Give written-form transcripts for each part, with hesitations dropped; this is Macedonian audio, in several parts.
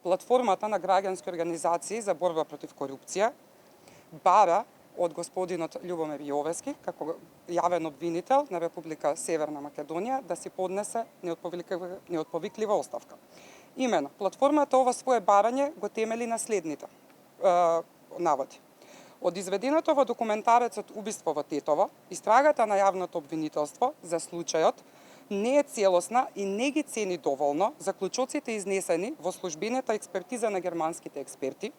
Платформата на граѓански организации за борба против корупција бара од господинот Љубомир Јовески, како јавен обвинител на Република Северна Македонија, да си поднесе неотповиклива оставка. Имено, платформата ова свое барање го темели на следните наводи. Од изведеното во документарецот Убиство во Тетово, истрагата на јавното обвинителство за случајот не е целосна и не ги цени доволно заклучоците изнесени во службената експертиза на германските експерти,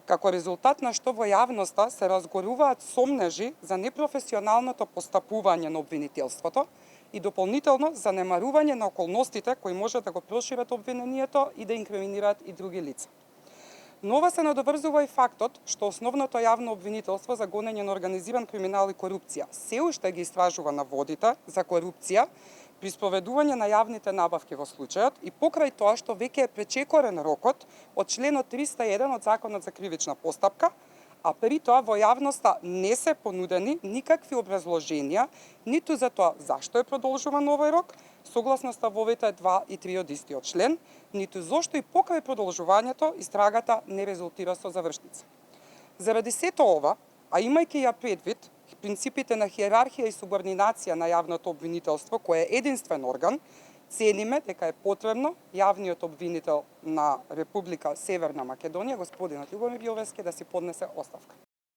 како резултат на што во јавноста се разгоруваат сомнежи за непрофесионалното постапување на обвинителството и дополнително занемарување на околностите кои може да го прошират обвинението и да инкриминираат и други лица. Но ова се надоврзува и фактот што основното јавно обвинителство за гонење на организиран криминал и корупција се уште ги истражува наводите за корупција при спроведување на јавните набавки во случајот и покрај тоа што веќе е пречекорен рокот од членот 301 од Законот за кривична постапка, а при тоа во јавноста не се понудени никакви образложенија ниту за тоа зашто е продолжуван овој рок, согласно ставовите 2 и 3 од истиот член, ниту зошто и покрај продолжувањето истрагата не резултира со завршница. Заради сето ова, а имајќи ја предвид принципите на хиерархија и субординација на јавното обвинителство, кој е единствен орган, цениме дека е потребно јавниот обвинител на Република Северна Македонија, господинот Љубомир Јовески, да си поднесе оставка.